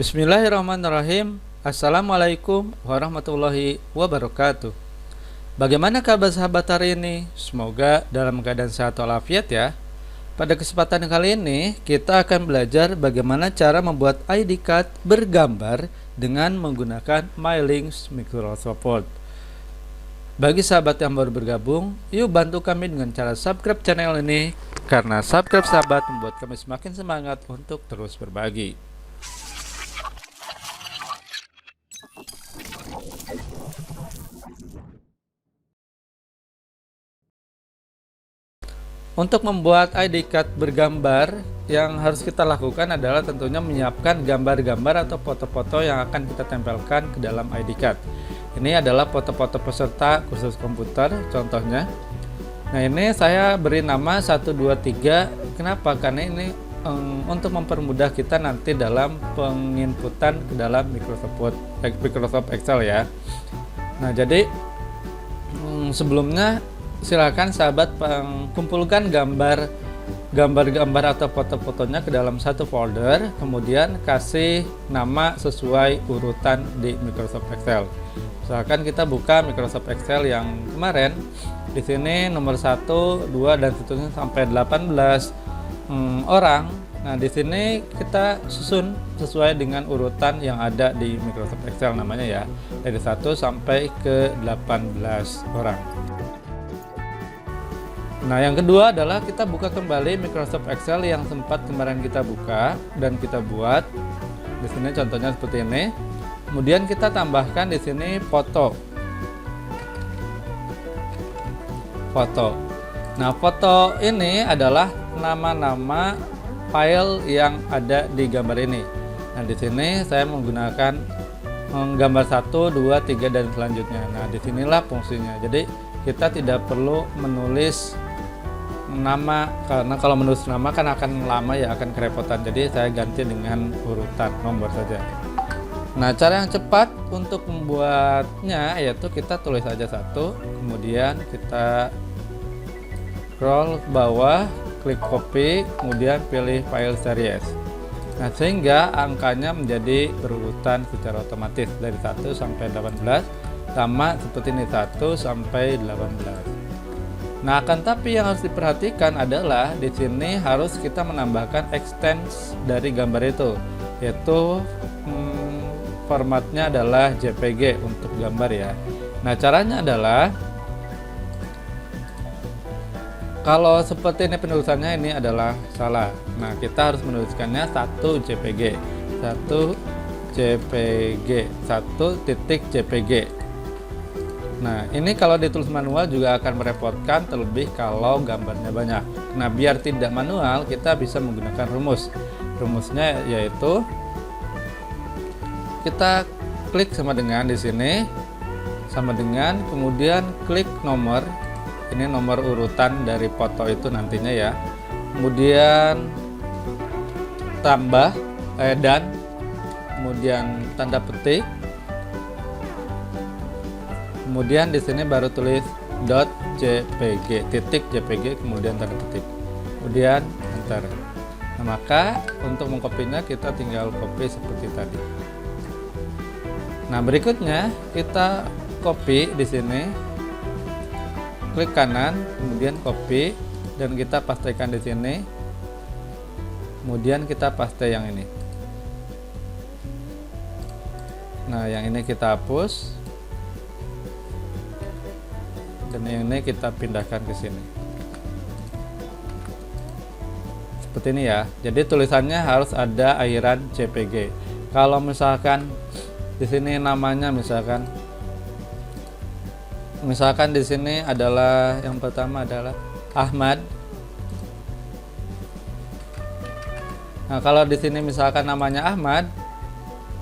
Bismillahirrahmanirrahim. Assalamualaikum warahmatullahi wabarakatuh. Bagaimana kabar sahabat hari ini? Semoga dalam keadaan sehat walafiat ya. Pada kesempatan kali ini kita akan belajar bagaimana cara membuat ID card bergambar dengan menggunakan MyLinks Microsoft Word. Bagi sahabat yang baru bergabung, yuk bantu kami dengan cara subscribe channel ini, karena subscribe sahabat membuat kami semakin semangat untuk terus berbagi. Untuk membuat ID card bergambar, yang harus kita lakukan adalah tentunya menyiapkan gambar-gambar atau foto-foto yang akan kita tempelkan ke dalam ID card. Ini adalah foto-foto peserta kursus komputer contohnya. Nah, ini saya beri nama 123. Kenapa? Karena ini untuk mempermudah kita nanti dalam penginputan ke dalam Microsoft Excel ya. Nah, jadi sebelumnya silakan sahabat kumpulkan gambar-gambar atau foto-fotonya ke dalam satu folder, kemudian kasih nama sesuai urutan di Microsoft Excel. Misalkan kita buka Microsoft Excel yang kemarin, di sini nomor 1, 2 dan seterusnya sampai 18 orang. Nah, di sini kita susun sesuai dengan urutan yang ada di Microsoft Excel namanya ya, dari 1 sampai ke 18 orang. Nah, yang kedua adalah kita buka kembali Microsoft Excel yang sempat kemarin kita buka dan kita buat. Di sini contohnya seperti ini. Kemudian kita tambahkan di sini foto. Nah, foto ini adalah nama-nama file yang ada di gambar ini. Nah, di sini saya menggunakan gambar 1, 2, 3 dan selanjutnya. Nah, disinilah fungsinya. Jadi kita tidak perlu menulis nama, karena kalau menulis nama kan akan lama ya, akan kerepotan. Jadi saya ganti dengan urutan nomor saja. Nah, cara yang cepat untuk membuatnya yaitu kita tulis saja 1, kemudian kita scroll ke bawah, klik copy, kemudian pilih file series. Nah, sehingga angkanya menjadi berurutan secara otomatis dari 1 sampai 18, sama seperti ini 1 sampai 18. Nah, akan tapi yang harus diperhatikan adalah di sini harus kita menambahkan extends dari gambar itu, yaitu formatnya adalah JPG untuk gambar ya. Nah, caranya adalah kalau seperti ini penulisannya ini adalah salah. Nah, kita harus menuliskannya 1 JPG, 1 JPG, 1 titik JPG. Nah, ini kalau ditulis manual juga akan merepotkan, terlebih kalau gambarnya banyak. Nah, biar tidak manual, kita bisa menggunakan rumus. Rumusnya yaitu kita klik sama dengan di sini, sama dengan, kemudian klik nomor. Ini nomor urutan dari foto itu nantinya ya. Kemudian tambah dan kemudian tanda petik. Kemudian di sini baru tulis .jpg, titik jpg, kemudian tanda petik, kemudian enter. Nah, maka untuk mengkopinya kita tinggal copy seperti tadi. Nah, berikutnya kita copy di sini, klik kanan, kemudian copy dan kita pastekan di sini. Kemudian kita paste yang ini. Nah, yang ini kita hapus. Dan ini kita pindahkan ke sini. Seperti ini ya. Jadi tulisannya harus ada airan JPG. Kalau misalkan di sini namanya misalkan di sini adalah yang pertama adalah Ahmad. Nah, kalau di sini misalkan namanya Ahmad,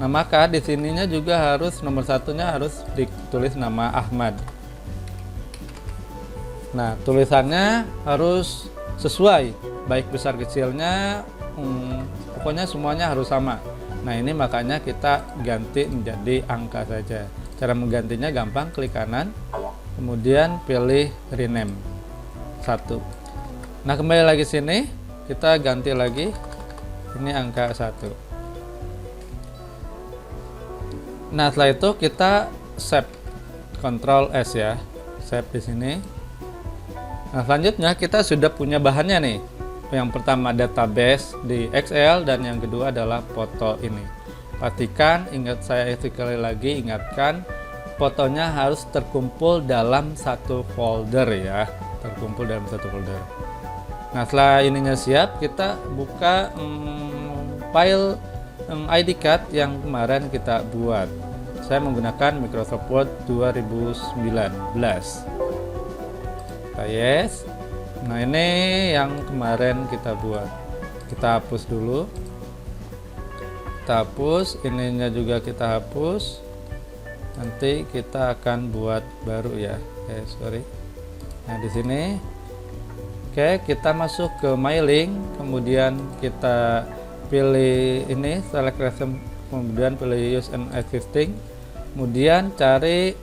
nah maka di sininya juga harus nomor satunya harus ditulis nama Ahmad. Nah, tulisannya harus sesuai, baik besar kecilnya, pokoknya semuanya harus sama. Nah, ini makanya kita ganti menjadi angka saja. Cara menggantinya gampang, klik kanan, kemudian pilih rename 1. Nah, kembali lagi sini, kita ganti lagi, ini angka 1. Nah, setelah itu kita save, Ctrl S ya, save di sini. Nah, selanjutnya kita sudah punya bahannya nih. Yang pertama database di Excel dan yang kedua adalah foto ini. Pastikan, saya sekali lagi ingatkan, fotonya harus terkumpul dalam satu folder ya, terkumpul dalam satu folder. Nah, setelah ininya siap, kita buka file ID card yang kemarin kita buat. Saya menggunakan Microsoft Word 2019. Yes. Nah, ini yang kemarin kita buat. Kita hapus dulu. Kita hapus, ininya juga kita hapus. Nanti kita akan buat baru ya. Sorry. Nah, di sini. Oke, kita masuk ke My Link, kemudian kita pilih ini select resume, kemudian pilih use and existing, kemudian cari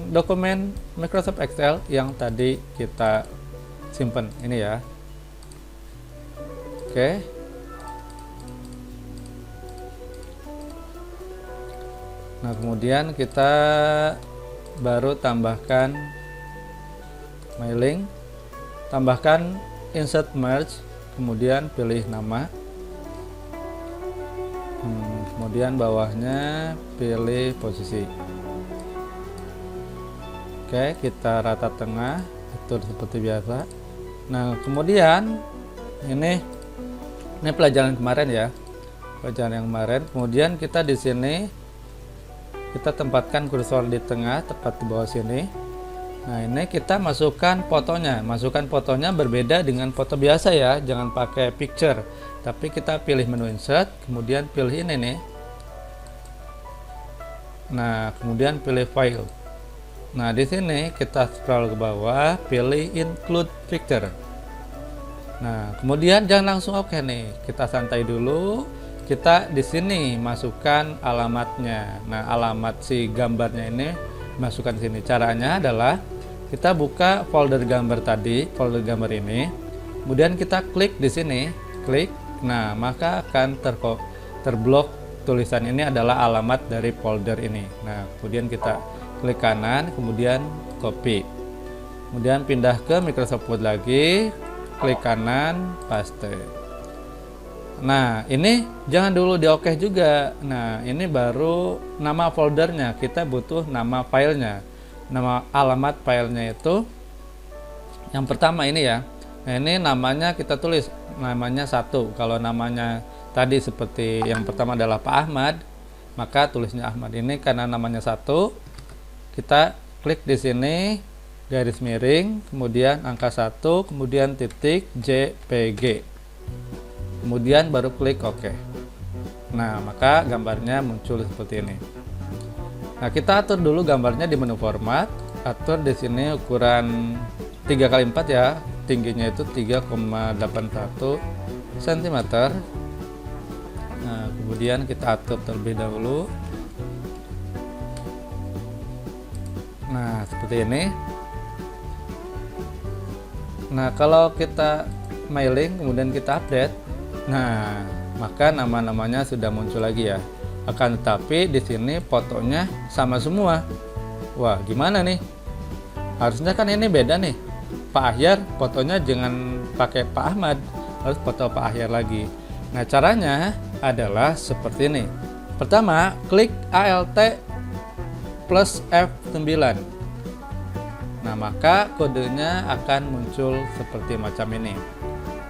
dokumen Microsoft Excel yang tadi kita simpan ini ya. Oke. Nah, kemudian kita baru tambahkan My Link, tambahkan insert merge, kemudian pilih nama, kemudian bawahnya pilih posisi. Oke, kita rata tengah, atur seperti biasa. Nah, kemudian ini pelajaran kemarin ya, pelajaran yang kemarin. Kemudian kita di sini kita tempatkan kursor di tengah, tepat di bawah sini. Nah, ini kita masukkan fotonya. Masukkan fotonya berbeda dengan foto biasa ya, jangan pakai picture. Tapi kita pilih menu insert, kemudian pilih ini nih. Nah, kemudian pilih file. Nah, di sini kita scroll ke bawah, pilih include picture. Nah, kemudian jangan langsung oke nih. Kita santai dulu. Kita di sini masukkan alamatnya. Nah, alamat si gambarnya ini masukkan sini. Caranya adalah kita buka folder gambar tadi, folder gambar ini. Kemudian kita klik di sini, klik. Nah, maka akan terblok tulisan ini adalah alamat dari folder ini. Nah, kemudian kita klik kanan, kemudian copy, kemudian pindah ke Microsoft Word lagi, klik kanan, paste. Nah, ini jangan dulu di oke juga. Nah, ini baru nama foldernya, kita butuh nama filenya. Nama alamat filenya itu yang pertama ini ya. Nah, ini namanya kita tulis namanya 1. Kalau namanya tadi seperti yang pertama adalah Pak Ahmad, maka tulisnya Ahmad. Ini karena namanya 1, kita klik di sini garis miring, kemudian angka 1, kemudian titik JPG, kemudian baru klik OK. Nah, maka gambarnya muncul seperti ini. Nah, kita atur dulu gambarnya di menu format, atur di sini ukuran 3x4 ya, tingginya itu 3,81 cm. Nah, kemudian kita atur terlebih dahulu. Nah, seperti ini. Nah, kalau kita mailing kemudian kita update, nah, maka nama-namanya sudah muncul lagi ya. Akan tetapi di sini fotonya sama semua. Wah, gimana nih? Harusnya kan ini beda nih. Pak Ahyar fotonya jangan pakai Pak Ahmad, harus foto Pak Ahyar lagi. Nah, caranya adalah seperti ini. Pertama, klik ALT plus F9. Nah, maka kodenya akan muncul seperti macam ini.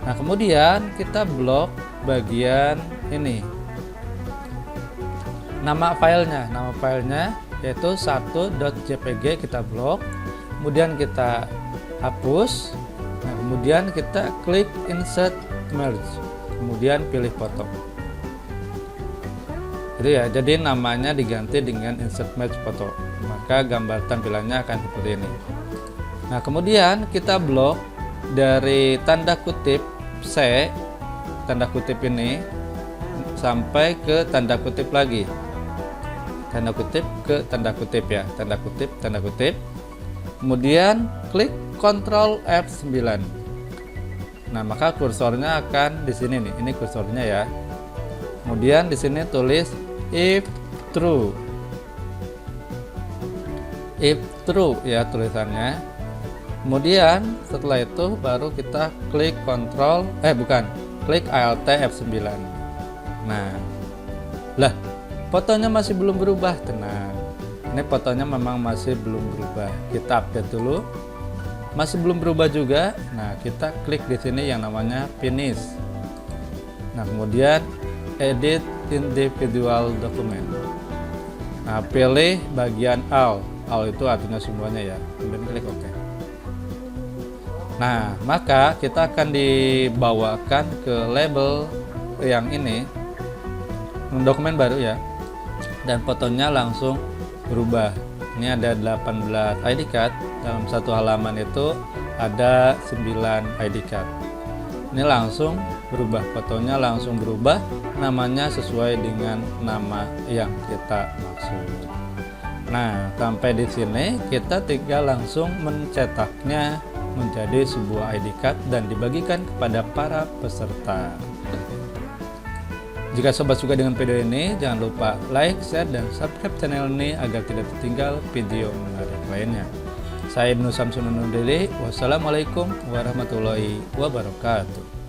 Nah, kemudian kita blok bagian ini. Nama filenya yaitu 1.jpg kita blok. Kemudian kita hapus. Nah, kemudian kita klik insert merge. Kemudian pilih foto. Itu ya, jadi namanya diganti dengan insert merge foto. Maka gambar tampilannya akan seperti ini. Nah, kemudian kita blok dari tanda kutip C, tanda kutip ini sampai ke tanda kutip lagi. Tanda kutip ke tanda kutip ya, tanda kutip. Kemudian klik Ctrl F9. Nah, maka kursornya akan di sini nih. Ini kursornya ya. Kemudian di sini tulis if true ya tulisannya. Kemudian setelah itu baru kita klik klik Alt F9. Nah, lah fotonya masih belum berubah. Tenang, ini fotonya memang masih belum berubah. Kita update dulu, masih belum berubah juga. Nah, kita klik di sini yang namanya finish. Nah, kemudian edit individual document. Nah, pilih bagian all itu artinya semuanya ya, kemudian klik OK. Nah, maka kita akan dibawakan ke label yang ini, dokumen baru ya, dan fotonya langsung berubah. Ini ada 18 ID card, dalam satu halaman itu ada 9 ID card. Ini langsung berubah, fotonya langsung berubah, namanya sesuai dengan nama yang kita maksud. Nah, sampai di sini kita tinggal langsung mencetaknya menjadi sebuah ID card dan dibagikan kepada para peserta. Jika sobat suka dengan video ini, jangan lupa like, share, dan subscribe channel ini agar tidak tertinggal video menarik lainnya. Saya Ibnu Samsun undur diri. Wassalamualaikum warahmatullahi wabarakatuh.